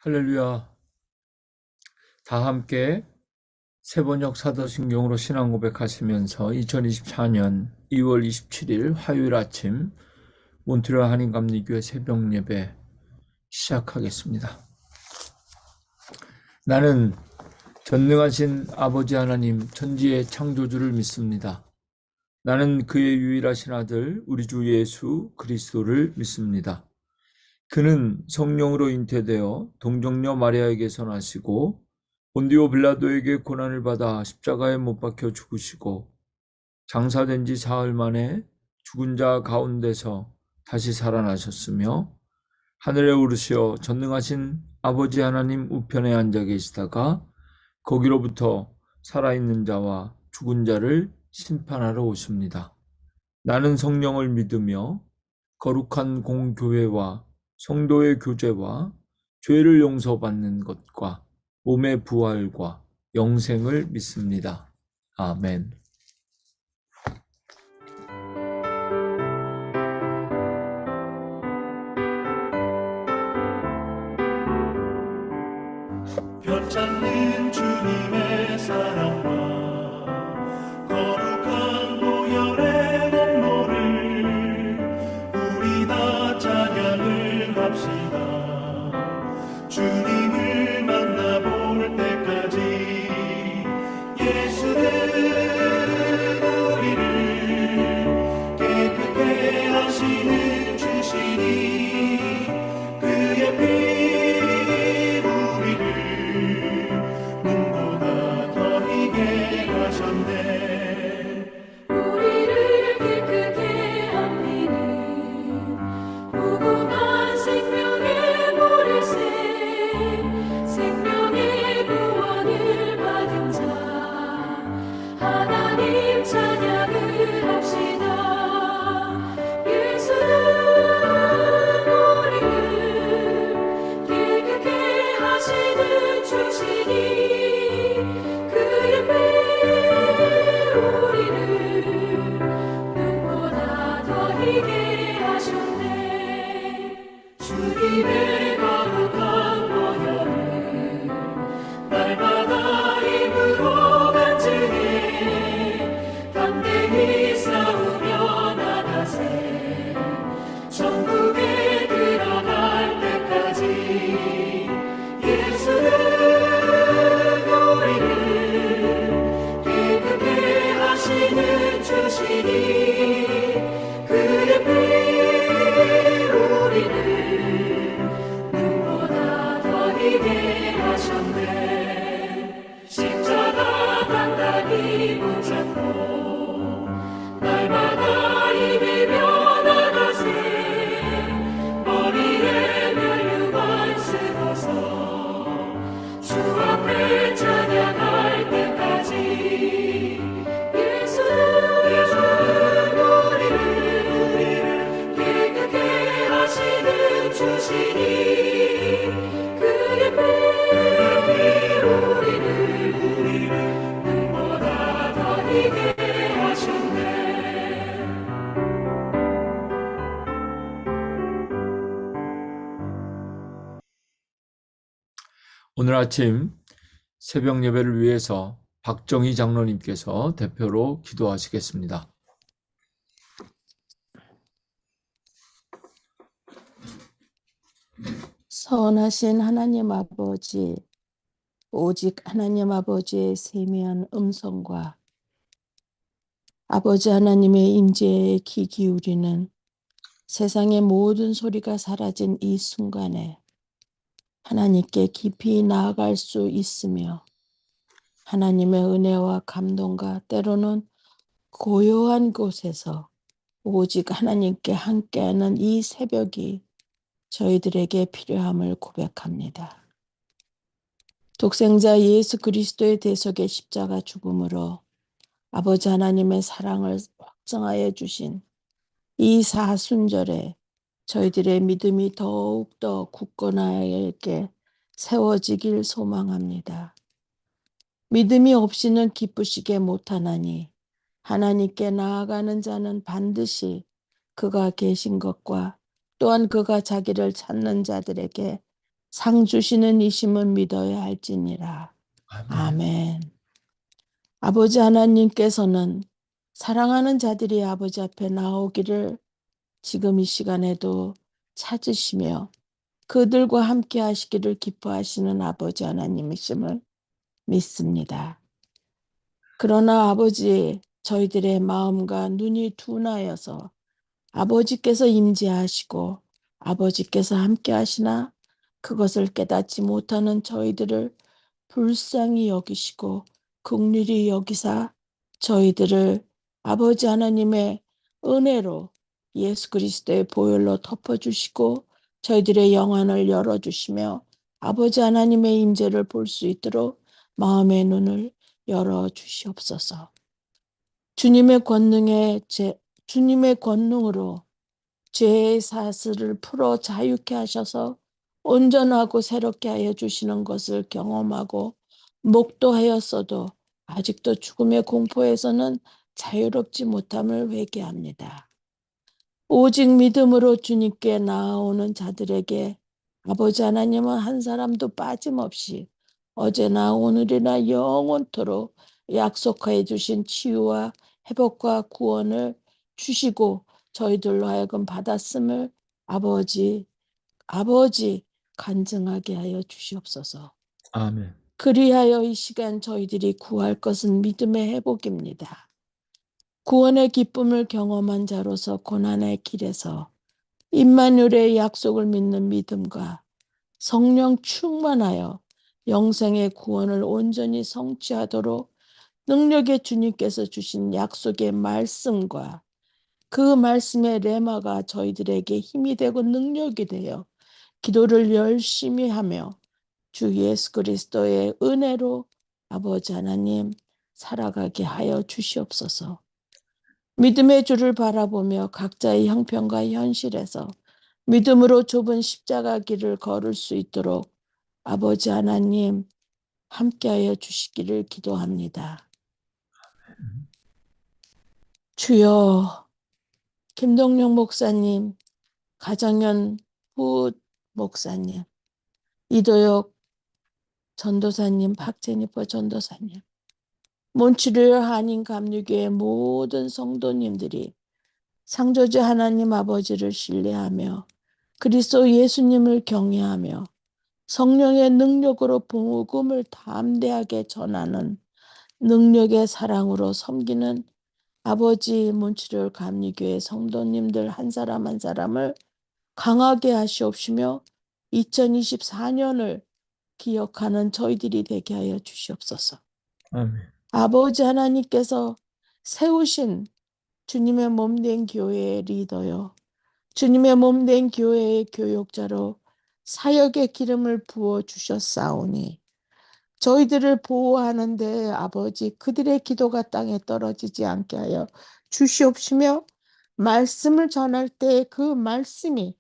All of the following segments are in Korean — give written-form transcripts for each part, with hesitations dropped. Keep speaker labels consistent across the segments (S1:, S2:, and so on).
S1: 할렐루야. 다 함께 세번역 사도신경으로 신앙 고백하시면서 2024년 2월 27일 화요일 아침 몬트리올 한인감리교회 새벽 예배 시작하겠습니다. 나는 전능하신 아버지 하나님 천지의 창조주를 믿습니다. 나는 그의 유일하신 아들 우리 주 예수 그리스도를 믿습니다. 그는 성령으로 잉태되어 동정녀 마리아에게서 나시고 본디오 빌라도에게 고난을 받아 십자가에 못 박혀 죽으시고 장사된 지 사흘 만에 죽은 자 가운데서 다시 살아나셨으며 하늘에 오르시어 전능하신 아버지 하나님 우편에 앉아 계시다가 거기로부터 살아있는 자와 죽은 자를 심판하러 오십니다. 나는 성령을 믿으며 거룩한 공교회와 성도의 교제와 죄를 용서받는 것과 몸의 부활과 영생을 믿습니다. 아멘.
S2: 볕찾는 주님의 사랑과 거룩한 보혈의 공로를 우리 다 찬양을 합시다. 주님을 만나볼 때까지 예수는 우리를 깨끗게 하시는 주시니 그의 피
S1: 오늘 아침 새벽 예배를 위해서 박정희 장로님께서 대표로 기도하시겠습니다.
S3: 선하신 하나님 아버지, 오직 하나님 아버지의 세미한 음성과 아버지 하나님의 임재에 귀 기울이는 세상의 모든 소리가 사라진 이 순간에 하나님께 깊이 나아갈 수 있으며 하나님의 은혜와 감동과 때로는 고요한 곳에서 오직 하나님께 함께하는 이 새벽이 저희들에게 필요함을 고백합니다. 독생자 예수 그리스도의 대속의 십자가 죽음으로 아버지 하나님의 사랑을 확증하여 주신 이 사순절에 저희들의 믿음이 더욱더 굳건하게 세워지길 소망합니다. 믿음이 없이는 기쁘시게 못하나니 하나님께 나아가는 자는 반드시 그가 계신 것과 또한 그가 자기를 찾는 자들에게 상 주시는 이심을 믿어야 할지니라.
S1: 아멘.
S3: 아멘. 아버지 하나님께서는 사랑하는 자들이 아버지 앞에 나오기를 지금 이 시간에도 찾으시며 그들과 함께 하시기를 기뻐하시는 아버지 하나님이심을 믿습니다. 그러나 아버지, 저희들의 마음과 눈이 둔하여서 아버지께서 임재하시고 아버지께서 함께 하시나 그것을 깨닫지 못하는 저희들을 불쌍히 여기시고 긍휼히 여기사 저희들을 아버지 하나님의 은혜로 예수 그리스도의 보혈로 덮어주시고 저희들의 영안을 열어주시며 아버지 하나님의 임재를 볼 수 있도록 마음의 눈을 열어주시옵소서. 주님의 주님의 권능으로 죄의 사슬을 풀어 자유케 하셔서 온전하고 새롭게 하여 주시는 것을 경험하고 목도하였어도 아직도 죽음의 공포에서는 자유롭지 못함을 회개합니다. 오직 믿음으로 주님께 나아오는 자들에게 아버지 하나님은 한 사람도 빠짐없이 어제나 오늘이나 영원토록 약속하여 주신 치유와 회복과 구원을 주시고 저희들로 하여금 받았음을 아버지 간증하게 하여 주시옵소서.
S1: 아멘.
S3: 그리하여 이 시간 저희들이 구할 것은 믿음의 회복입니다. 구원의 기쁨을 경험한 자로서 고난의 길에서 임마누엘의 약속을 믿는 믿음과 성령 충만하여 영생의 구원을 온전히 성취하도록 능력의 주님께서 주신 약속의 말씀과 그 말씀의 레마가 저희들에게 힘이 되고 능력이 되어 기도를 열심히 하며 주 예수 그리스도의 은혜로 아버지 하나님 살아가게 하여 주시옵소서. 믿음의 주를 바라보며 각자의 형편과 현실에서 믿음으로 좁은 십자가 길을 걸을 수 있도록 아버지 하나님 함께하여 주시기를 기도합니다. 주여, 김동영 목사님, 가정연 후 목사님, 이도혁 전도사님, 박제니퍼 전도사님, 몬트리올 한인감리교회 모든 성도님들이 창조주 하나님 아버지를 신뢰하며 그리스도 예수님을 경외하며 성령의 능력으로 복음을 담대하게 전하는 능력의 사랑으로 섬기는 아버지 몬트리올 감리교회 성도님들 한 사람 한 사람을 강하게 하시옵시며 2024년을 기억하는 저희들이 되게 하여 주시옵소서.
S1: 아멘.
S3: 아버지 하나님께서 세우신 주님의 몸된 교회의 리더요, 주님의 몸된 교회의 교육자로 사역의 기름을 부어 주셨사오니 저희들을 보호하는데 아버지 그들의 기도가 땅에 떨어지지 않게 하여 주시옵시며 말씀을 전할 때 그 말씀이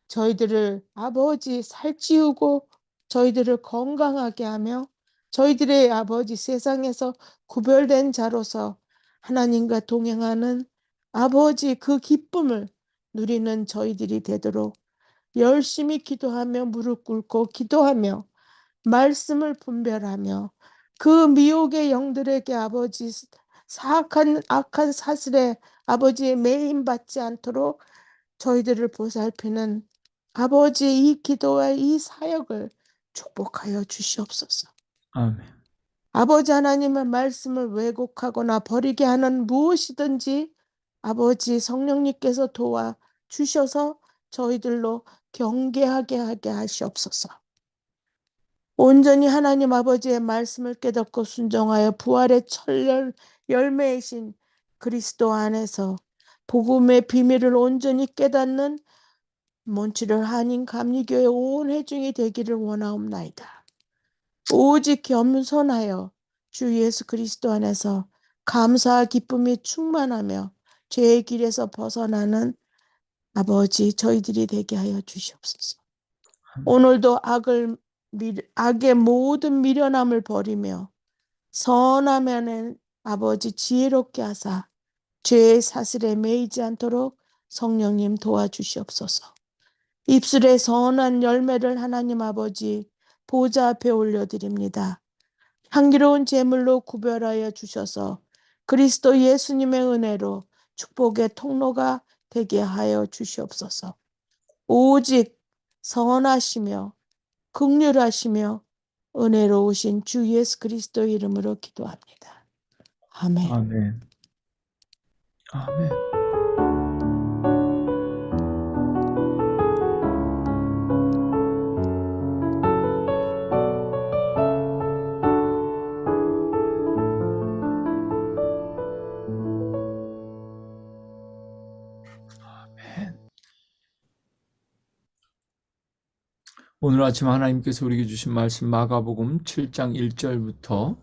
S3: 저희들을 아버지 살찌우고 저희들을 건강하게 하며 저희들의 아버지 세상에서 구별된 자로서 하나님과 동행하는 아버지 그 기쁨을 누리는 저희들이 되도록 열심히 기도하며 무릎 꿇고 기도하며 말씀을 분별하며 그 미혹의 영들에게 아버지 사악한 악한 사슬에 아버지의 매임받지 않도록 저희들을 보살피는 아버지 이 기도와 이 사역을 축복하여 주시옵소서.
S1: 아멘.
S3: 아버지 하나님의 말씀을 왜곡하거나 버리게 하는 무엇이든지 아버지 성령님께서 도와 주셔서 저희들로 경계하게 하게 하시옵소서. 온전히 하나님 아버지의 말씀을 깨닫고 순종하여 부활의 철 열매이신 그리스도 안에서 복음의 비밀을 온전히 깨닫는 몬트리올 한인 감리교회 온 회중이 되기를 원하옵나이다. 오직 겸손하여 주 예수 그리스도 안에서 감사와 기쁨이 충만하며 죄의 길에서 벗어나는 아버지 저희들이 되게 하여 주시옵소서. 오늘도 악의 모든 미련함을 버리며 선하면은 아버지 지혜롭게 하사 죄의 사슬에 매이지 않도록 성령님 도와주시옵소서. 입술의 선한 열매를 하나님 아버지 보좌 앞에 올려드립니다. 향기로운 제물로 구별하여 주셔서 그리스도 예수님의 은혜로 축복의 통로가 되게 하여 주시옵소서. 오직 선하시며 긍휼하시며 은혜로우신 주 예수 그리스도 이름으로 기도합니다. 아멘.
S1: 아멘. 아멘. 오늘 아침 하나님께서 우리에게 주신 말씀 마가복음 7장 1절부터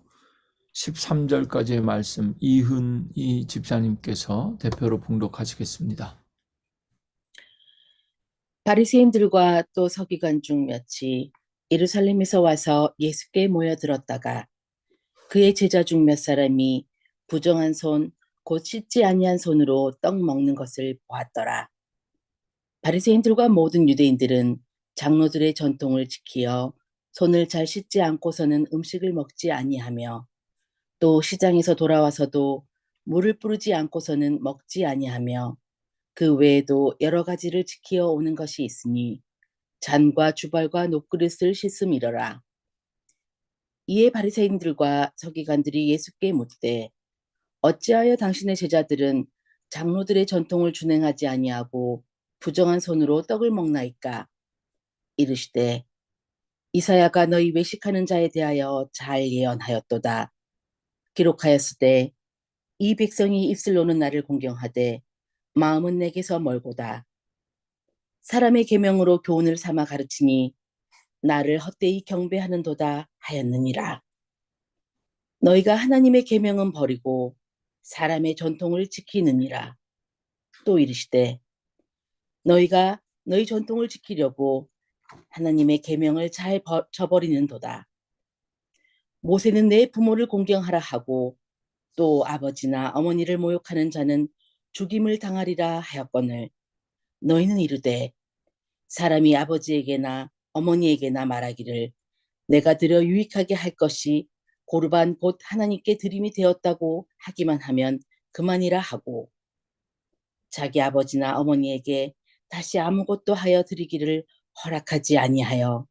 S1: 13절까지의 말씀 이흔이 집사님께서 대표로 봉독하시겠습니다.
S4: 바리새인들과 또 서기관 중 몇이 예루살렘에서 와서 예수께 모여들었다가 그의 제자 중 몇 사람이 부정한 손, 곧 씻지 아니한 손으로 떡 먹는 것을 보았더라. 바리새인들과 모든 유대인들은 장로들의 전통을 지키어 손을 잘 씻지 않고서는 음식을 먹지 아니하며 또 시장에서 돌아와서도 물을 뿌리지 않고서는 먹지 아니하며 그 외에도 여러 가지를 지키어 오는 것이 있으니 잔과 주발과 녹그릇을 씻음이러라. 이에 바리새인들과 서기관들이 예수께 묻되 어찌하여 당신의 제자들은 장로들의 전통을 준행하지 아니하고 부정한 손으로 떡을 먹나이까? 이르시되 이사야가 너희 외식하는 자에 대하여 잘 예언하였도다. 기록하였으되 이 백성이 입술로는 나를 공경하되 마음은 내게서 멀고다. 사람의 계명으로 교훈을 삼아 가르치니 나를 헛되이 경배하는도다 하였느니라. 너희가 하나님의 계명은 버리고 사람의 전통을 지키느니라. 또 이르시되 너희가 너희 전통을 지키려고 하나님의 계명을 잘 저버리는도다. 모세는 내 부모를 공경하라 하고 또 아버지나 어머니를 모욕하는 자는 죽임을 당하리라 하였거늘 너희는 이르되 사람이 아버지에게나 어머니에게나 말하기를 내가 드려 유익하게 할 것이 고르반 곧 하나님께 드림이 되었다고 하기만 하면 그만이라 하고 자기 아버지나 어머니에게 다시 아무것도 하여 드리기를 허락하지 아니하여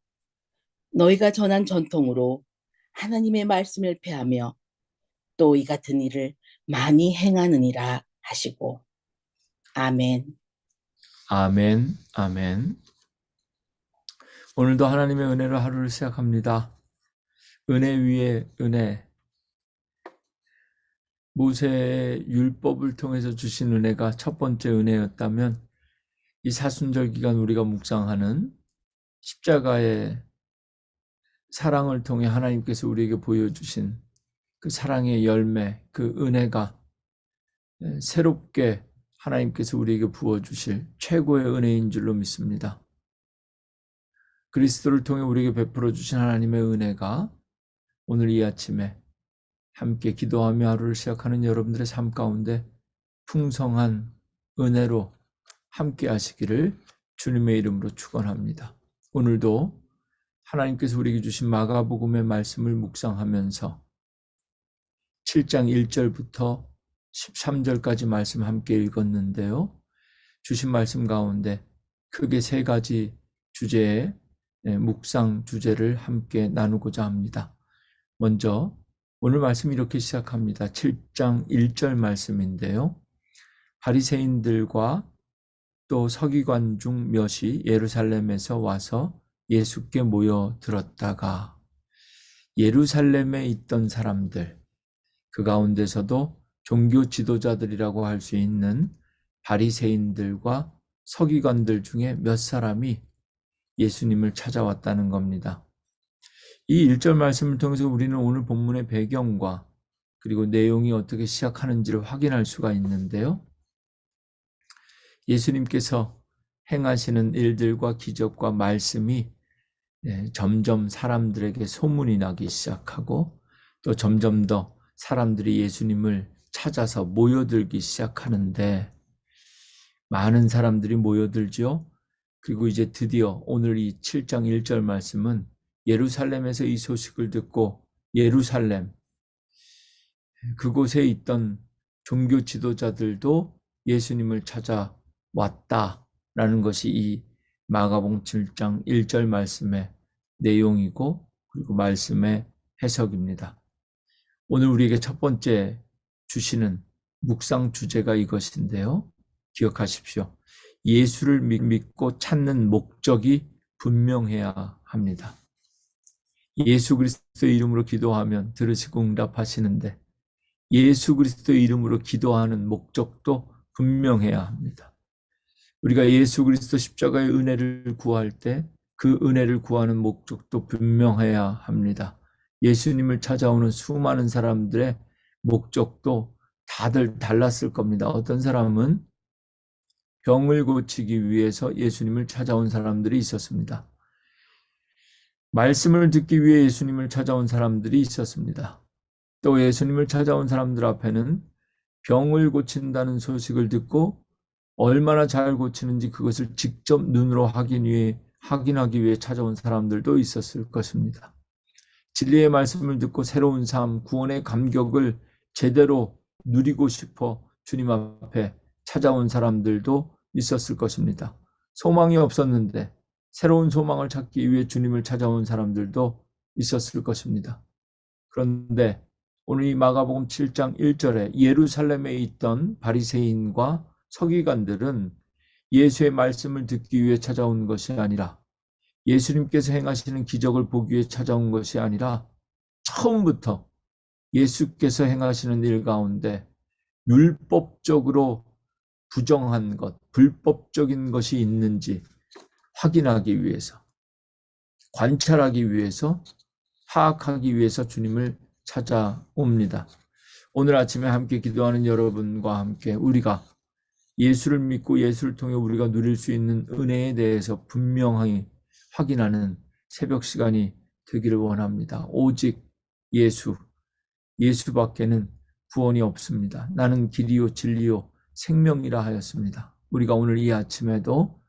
S4: 너희가 전한 전통으로 하나님의 말씀을 폐하며 또 이 같은 일을 많이 행하느니라 하시고 아멘.
S1: 아멘. 아멘. 오늘도 하나님의 은혜로 하루를 시작합니다. 은혜 위에 은혜. 모세의 율법을 통해서 주신 은혜가 첫 번째 은혜였다면 이 사순절 기간 우리가 묵상하는 십자가의 사랑을 통해 하나님께서 우리에게 보여주신 그 사랑의 열매, 그 은혜가 새롭게 하나님께서 우리에게 부어주실 최고의 은혜인 줄로 믿습니다. 그리스도를 통해 우리에게 베풀어 주신 하나님의 은혜가 오늘 이 아침에 함께 기도하며 하루를 시작하는 여러분들의 삶 가운데 풍성한 은혜로 함께 하시기를 주님의 이름으로 축원합니다. 오늘도 하나님께서 우리에게 주신 마가복음의 말씀을 묵상하면서 7장 1절부터 13절까지 말씀 함께 읽었는데요. 주신 말씀 가운데 크게 세 가지 주제의 묵상 주제를 함께 나누고자 합니다. 먼저 오늘 말씀 이렇게 시작합니다. 7장 1절 말씀인데요. 바리새인들과 또 서기관 중 몇이 예루살렘에서 와서 예수께 모여들었다가 예루살렘에 있던 사람들, 그 가운데서도 종교 지도자들이라고 할 수 있는 바리새인들과 서기관들 중에 몇 사람이 예수님을 찾아왔다는 겁니다. 이 1절 말씀을 통해서 우리는 오늘 본문의 배경과 그리고 내용이 어떻게 시작하는지를 확인할 수가 있는데요. 예수님께서 행하시는 일들과 기적과 말씀이 점점 사람들에게 소문이 나기 시작하고 또 점점 더 사람들이 예수님을 찾아서 모여들기 시작하는데 많은 사람들이 모여들죠. 그리고 이제 드디어 오늘 이 7장 1절 말씀은 예루살렘에서 이 소식을 듣고 예루살렘, 그곳에 있던 종교 지도자들도 예수님을 찾아왔다라는 것이 이 마가복음 7장 1절 말씀의 내용이고, 그리고 말씀의 해석입니다. 오늘 우리에게 첫 번째 주시는 묵상 주제가 이것인데요. 기억하십시오. 예수를 믿고 찾는 목적이 분명해야 합니다. 예수 그리스도의 이름으로 기도하면 들으시고 응답하시는데, 예수 그리스도의 이름으로 기도하는 목적도 분명해야 합니다. 우리가 예수 그리스도 십자가의 은혜를 구할 때 그 은혜를 구하는 목적도 분명해야 합니다. 예수님을 찾아오는 수많은 사람들의 목적도 다들 달랐을 겁니다. 어떤 사람은 병을 고치기 위해서 예수님을 찾아온 사람들이 있었습니다. 말씀을 듣기 위해 예수님을 찾아온 사람들이 있었습니다. 또 예수님을 찾아온 사람들 앞에는 병을 고친다는 소식을 듣고 얼마나 잘 고치는지 그것을 직접 눈으로 확인하기 위해 찾아온 사람들도 있었을 것입니다. 진리의 말씀을 듣고 새로운 삶, 구원의 감격을 제대로 누리고 싶어 주님 앞에 찾아온 사람들도 있었을 것입니다. 소망이 없었는데 새로운 소망을 찾기 위해 주님을 찾아온 사람들도 있었을 것입니다. 그런데 오늘 이 마가복음 7장 1절에 예루살렘에 있던 바리새인과 서기관들은 예수의 말씀을 듣기 위해 찾아온 것이 아니라, 예수님께서 행하시는 기적을 보기 위해 찾아온 것이 아니라, 처음부터 예수께서 행하시는 일 가운데 율법적으로 부정한 것, 불법적인 것이 있는지 확인하기 위해서, 관찰하기 위해서, 파악하기 위해서 주님을 찾아옵니다. 오늘 아침에 함께 기도하는 여러분과 함께 우리가 예수를 믿고 예수를 통해 우리가 누릴 수 있는 은혜에 대해서 분명히 확인하는 새벽 시간이 되기를 원합니다. 오직 예수밖에는 구원이 없습니다. 나는 길이요 진리요 생명이라 하였습니다. 우리가 오늘 이 아침에도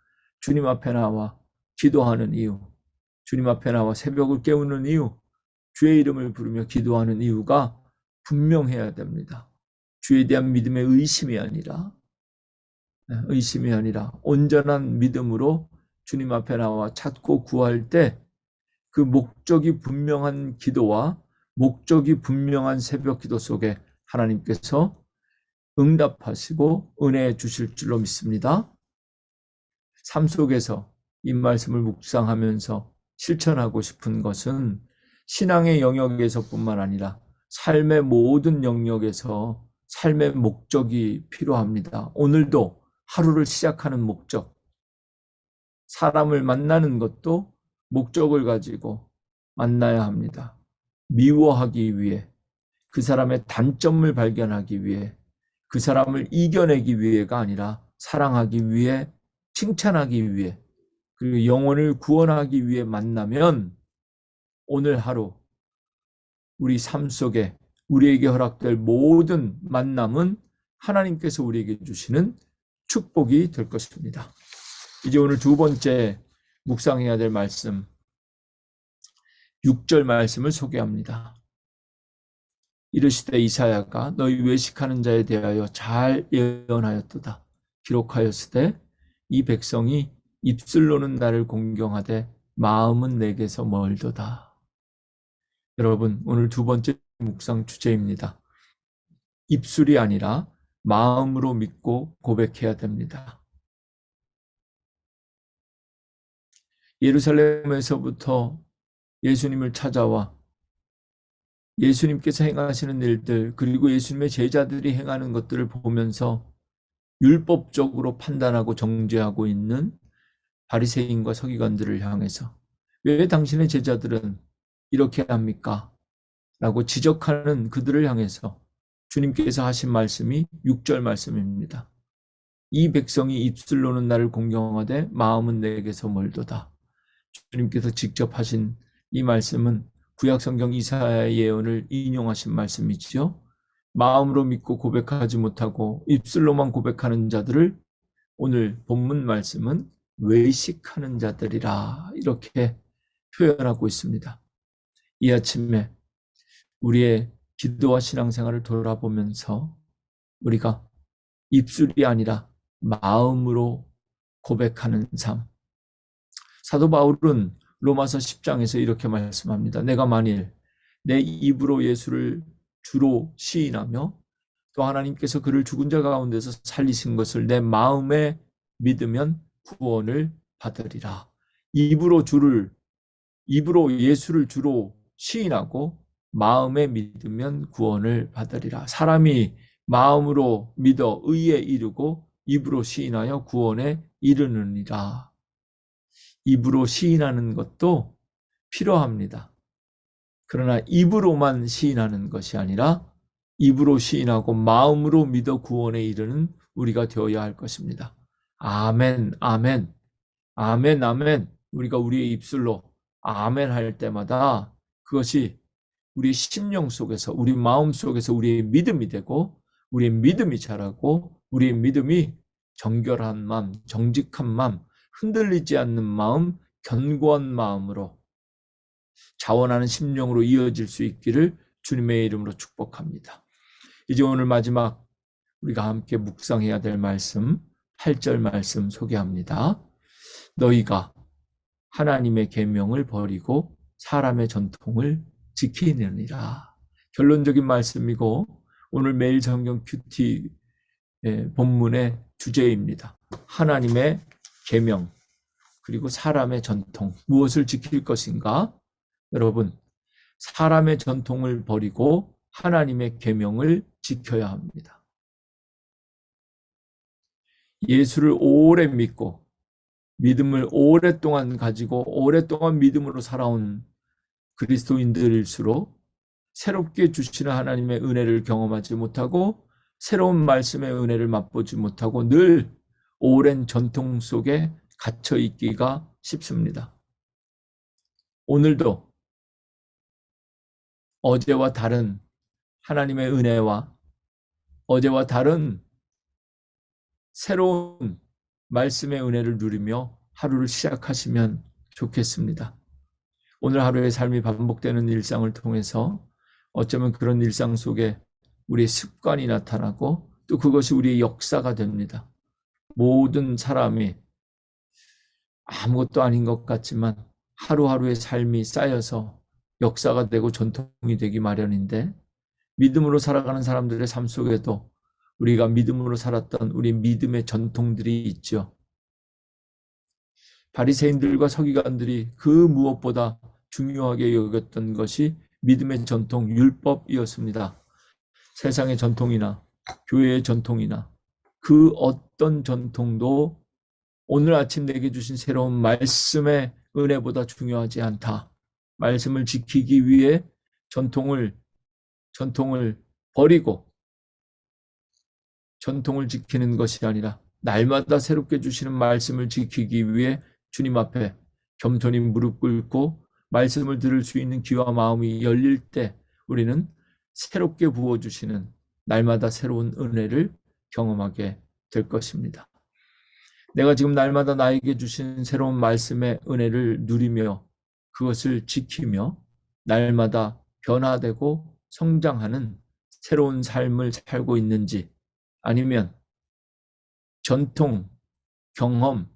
S1: 주님 앞에 나와 기도하는 이유, 주님 앞에 나와 새벽을 깨우는 이유, 주의 이름을 부르며 기도하는 이유가 분명해야 됩니다. 주에 대한 믿음의 의심이 아니라 온전한 믿음으로 주님 앞에 나와 찾고 구할 때 그 목적이 분명한 기도와 목적이 분명한 새벽 기도 속에 하나님께서 응답하시고 은혜 주실 줄로 믿습니다. 삶 속에서 이 말씀을 묵상하면서 실천하고 싶은 것은 신앙의 영역에서뿐만 아니라 삶의 모든 영역에서 삶의 목적이 필요합니다. 오늘도 하루를 시작하는 목적, 사람을 만나는 것도 목적을 가지고 만나야 합니다. 미워하기 위해, 그 사람의 단점을 발견하기 위해, 그 사람을 이겨내기 위해가 아니라 사랑하기 위해, 칭찬하기 위해, 그리고 영혼을 구원하기 위해 만나면 오늘 하루 우리 삶 속에 우리에게 허락될 모든 만남은 하나님께서 우리에게 주시는 축복이 될 것입니다. 이제 오늘 두 번째 묵상해야 될 말씀, 6절 말씀을 소개합니다. 이르시되 이사야가 너희 외식하는 자에 대하여 잘 예언하였도다. 기록하였으되 이 백성이 입술로는 나를 공경하되 마음은 내게서 멀도다. 여러분, 오늘 두 번째 묵상 주제입니다. 입술이 아니라 마음으로 믿고 고백해야 됩니다. 예루살렘에서부터 예수님을 찾아와 예수님께서 행하시는 일들, 그리고 예수님의 제자들이 행하는 것들을 보면서 율법적으로 판단하고 정죄하고 있는 바리새인과 서기관들을 향해서 왜 당신의 제자들은 이렇게 합니까? 라고 지적하는 그들을 향해서 주님께서 하신 말씀이 6절 말씀입니다. 이 백성이 입술로는 나를 공경하되 마음은 내게서 멀도다. 주님께서 직접 하신 이 말씀은 구약성경 이사야의 예언을 인용하신 말씀이지요. 마음으로 믿고 고백하지 못하고 입술로만 고백하는 자들을 오늘 본문 말씀은 외식하는 자들이라 이렇게 표현하고 있습니다. 이 아침에 우리의 기도와 신앙생활을 돌아보면서 우리가 입술이 아니라 마음으로 고백하는 삶. 사도 바울은 로마서 10장에서 이렇게 말씀합니다. 내가 만일 내 입으로 예수를 주로 시인하며 또 하나님께서 그를 죽은 자 가운데서 살리신 것을 내 마음에 믿으면 구원을 받으리라. 입으로 예수를 주로 시인하고 마음에 믿으면 구원을 받으리라. 사람이 마음으로 믿어 의에 이르고 입으로 시인하여 구원에 이르느니라. 입으로 시인하는 것도 필요합니다. 그러나 입으로만 시인하는 것이 아니라 입으로 시인하고 마음으로 믿어 구원에 이르는 우리가 되어야 할 것입니다. 아멘, 아멘, 아멘, 아멘. 우리가 우리의 입술로 아멘 할 때마다 그것이 우리 심령 속에서, 우리 마음 속에서 우리의 믿음이 되고, 우리의 믿음이 자라고, 우리의 믿음이 정결한 마음, 정직한 마음, 흔들리지 않는 마음, 견고한 마음으로 자원하는 심령으로 이어질 수 있기를 주님의 이름으로 축복합니다. 이제 오늘 마지막 우리가 함께 묵상해야 될 말씀, 8절 말씀 소개합니다. 너희가 하나님의 계명을 버리고 사람의 전통을 지키느니라. 결론적인 말씀이고 오늘 매일 성경 큐티 본문의 주제입니다. 하나님의 계명 그리고 사람의 전통, 무엇을 지킬 것인가? 여러분, 사람의 전통을 버리고 하나님의 계명을 지켜야 합니다. 예수를 오래 믿고 믿음을 오랫동안 가지고 오랫동안 믿음으로 살아온 그리스도인들일수록 새롭게 주시는 하나님의 은혜를 경험하지 못하고 새로운 말씀의 은혜를 맛보지 못하고 늘 오랜 전통 속에 갇혀 있기가 쉽습니다. 오늘도 어제와 다른 하나님의 은혜와 어제와 다른 새로운 말씀의 은혜를 누리며 하루를 시작하시면 좋겠습니다. 오늘 하루의 삶이 반복되는 일상을 통해서 어쩌면 그런 일상 속에 우리의 습관이 나타나고 또 그것이 우리의 역사가 됩니다. 모든 사람이 아무것도 아닌 것 같지만 하루하루의 삶이 쌓여서 역사가 되고 전통이 되기 마련인데 믿음으로 살아가는 사람들의 삶 속에도 우리가 믿음으로 살았던 우리 믿음의 전통들이 있죠. 바리새인들과 서기관들이 그 무엇보다 중요하게 여겼던 것이 믿음의 전통, 율법이었습니다. 세상의 전통이나 교회의 전통이나 그 어떤 전통도 오늘 아침 내게 주신 새로운 말씀의 은혜보다 중요하지 않다. 말씀을 지키기 위해 전통을 버리고 전통을 지키는 것이 아니라 날마다 새롭게 주시는 말씀을 지키기 위해 주님 앞에 겸손히 무릎 꿇고 말씀을 들을 수 있는 귀와 마음이 열릴 때 우리는 새롭게 부어주시는 날마다 새로운 은혜를 경험하게 될 것입니다. 내가 지금 날마다 나에게 주신 새로운 말씀의 은혜를 누리며 그것을 지키며 날마다 변화되고 성장하는 새로운 삶을 살고 있는지 아니면 전통, 경험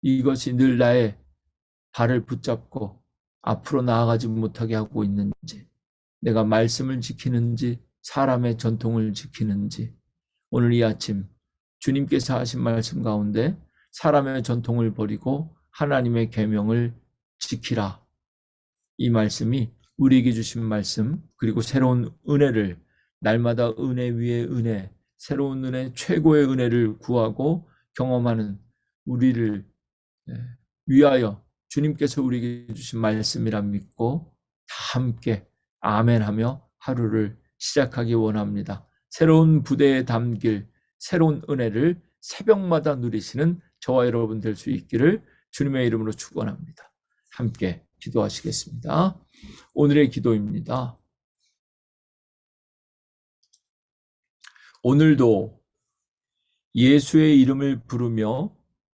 S1: 이것이 늘 나의 발을 붙잡고 앞으로 나아가지 못하게 하고 있는지 내가 말씀을 지키는지 사람의 전통을 지키는지 오늘 이 아침 주님께서 하신 말씀 가운데 사람의 전통을 버리고 하나님의 계명을 지키라. 이 말씀이 우리에게 주신 말씀 그리고 새로운 은혜를 날마다 은혜 위에 은혜 새로운 은혜 최고의 은혜를 구하고 경험하는 우리를 위하여 주님께서 우리에게 주신 말씀이라 믿고 다 함께 아멘하며 하루를 시작하기 원합니다. 새로운 부대에 담길 새로운 은혜를 새벽마다 누리시는 저와 여러분 될 수 있기를 주님의 이름으로 축원합니다. 함께 기도하시겠습니다. 오늘의 기도입니다. 오늘도 예수의 이름을 부르며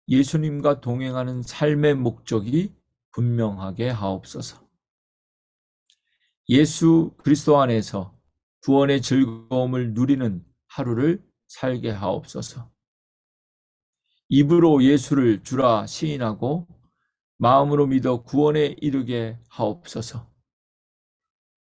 S1: 예수님과 동행하는 삶의 목적이 분명하게 하옵소서. 예수 그리스도 안에서 구원의 즐거움을 누리는 하루를 살게 하옵소서. 입으로 예수를 주라 시인하고 마음으로 믿어 구원에 이르게 하옵소서.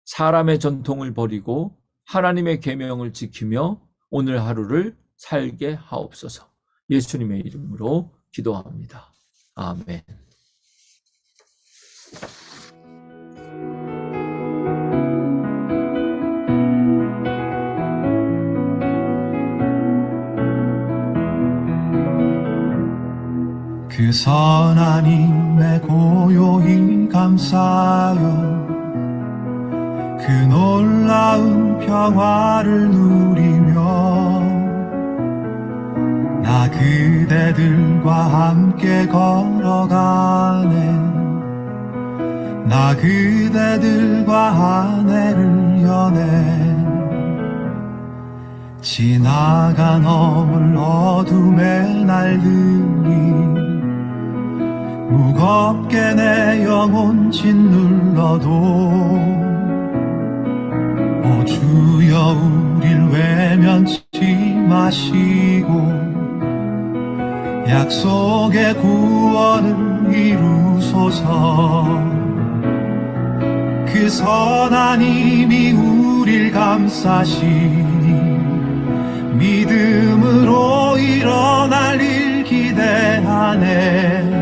S1: 사람의 전통을 버리고 하나님의 계명을 지키며 오늘 하루를 살게 하옵소서. 예수님의 이름으로 기도합니다. 아멘.
S2: 그 선한 힘에 고요히 감사하여 그 놀라운 평화를 누리며 나 그대들과 함께 걸어가네. 나 그대들과 한 해를 여네. 지나가 넘을 어둠의 날들이 무겁게 내 영혼 짓눌러도 오 주여 우릴 외면치 마시고 약속의 구원을 이루소서. 그 선한 힘이 우릴 감싸시니 믿음으로 일어날 일 기대하네.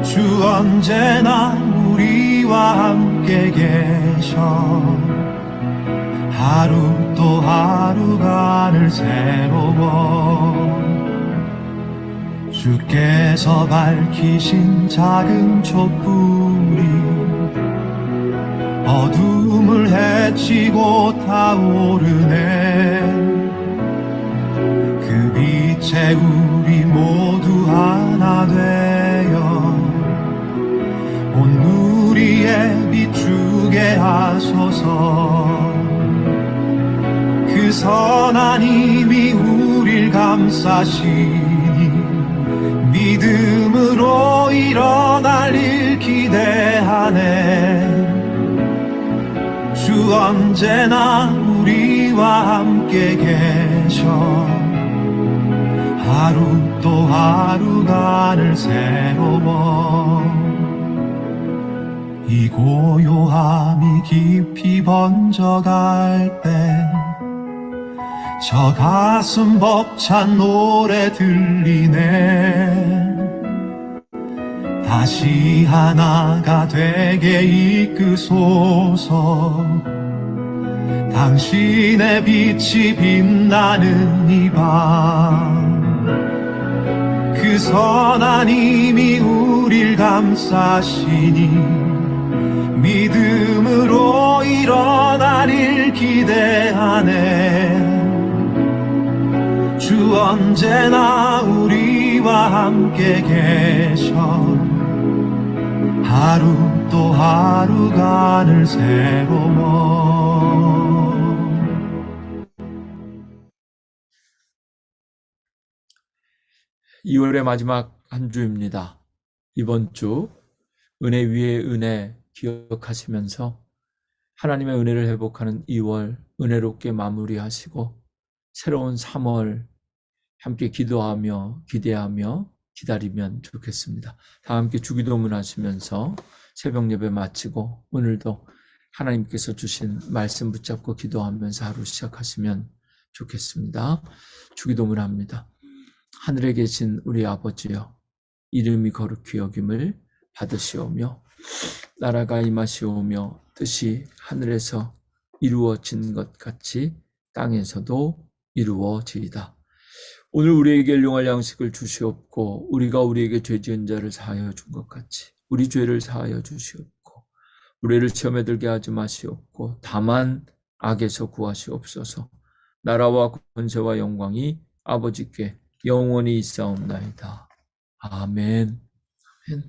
S2: 주 언제나 우리와 함께 계셔. 하루 또 하루가 늘 새로워. 주께서 밝히신 작은 촛불이 어둠을 헤치고 타오르네. 그 빛에 우리 모두 하나 되어 온 누리에 비추게 하소서. 그 선한 힘이 우릴 감싸시니 믿음으로 일어날 일 기대하네. 주 언제나 우리와 함께 계셔. 하루 또 하루가 늘 새로워. 이 고요함이 깊이 번져갈 때 저 가슴 벅찬 노래 들리네. 다시 하나가 되게 이끄소서. 당신의 빛이 빛나는 이 밤, 그 선한 힘이 우릴 감싸시니 믿음으로 일어날 일 기대하네. 주 언제나 우리와 함께 계셔. 하루 또 하루가 늘 새로워.
S1: 2월의 마지막 한 주입니다. 이번 주 은혜 위에 은혜 기억하시면서 하나님의 은혜를 회복하는 2월 은혜롭게 마무리하시고 새로운 3월 함께 기도하며 기대하며 기다리면 좋겠습니다. 다 함께 주기도문 하시면서 새벽 예배 마치고 오늘도 하나님께서 주신 말씀 붙잡고 기도하면서 하루 시작하시면 좋겠습니다. 주기도문 합니다. 하늘에 계신 우리 아버지여, 이름이 거룩히 여김을 받으시오며 나라가 임하시오며 뜻이 하늘에서 이루어진 것 같이 땅에서도 이루어지이다. 오늘 우리에게 일용할 양식을 주시옵고 우리가 우리에게 죄 지은 자를 사하여 준 것 같이 우리 죄를 사하여 주시옵고 우리를 시험에 들게 하지 마시옵고 다만 악에서 구하시옵소서. 나라와 권세와 영광이 아버지께 영원히 있사옵나이다. 아멘. 아멘.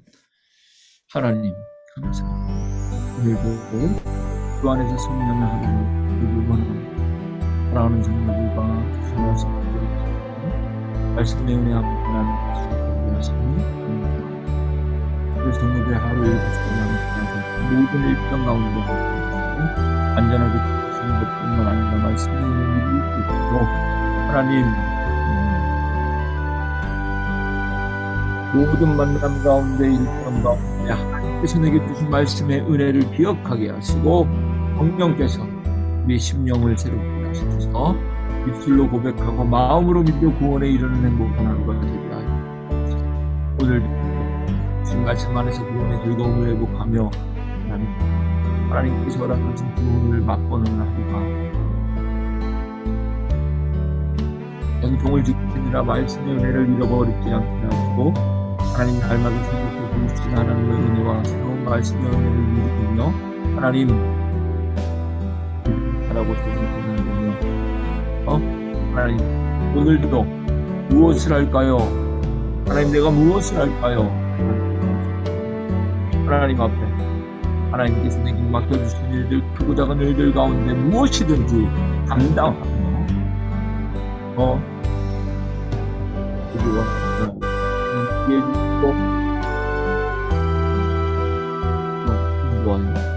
S1: 하나님 감사합니다. 오늘도 주 안에서 성령의 하루를 사랑하는 성도들과 주님의 성도들 말씀의 은혜 앞에 하나님 하시니 그래서 오늘의 하루를 다스리는 모든 일정 가운데 안전하게 지키시는 것뿐만 아니라 말씀을 믿을 수 있도록 하나님 모든 만남 가운데 일정 가운데 하나님께서 내게 주신 말씀의 은혜를 기억하게 하시고 성령께서 우리 심령을 새롭게 하셔서 입술로 고백하고 마음으로 믿어 구원에 이르는 행복한 하루가 되게 하여 오늘 주신 말씀 안에서 구원의 즐거움을 회복하며 하나님께서 허락하신 구원을 맛보는 하루가 전통을 지키느라 말씀의 은혜를 잃어버리지 않게 하시고 하나님 날마다 생각해 주시는 하나님의 은혜와 새로운 말씀의 은혜를 누리며 하나님 하라고 생각하는 하나님 오늘도 무엇을 할까요? 하나님 내가 무엇을 할까요? 하나님 앞에 하나님께서 내게 맡겨주신 일들 크고 작은 일들 가운데 무엇이든지 감당하며 우리와 함께 해주시고 인도하여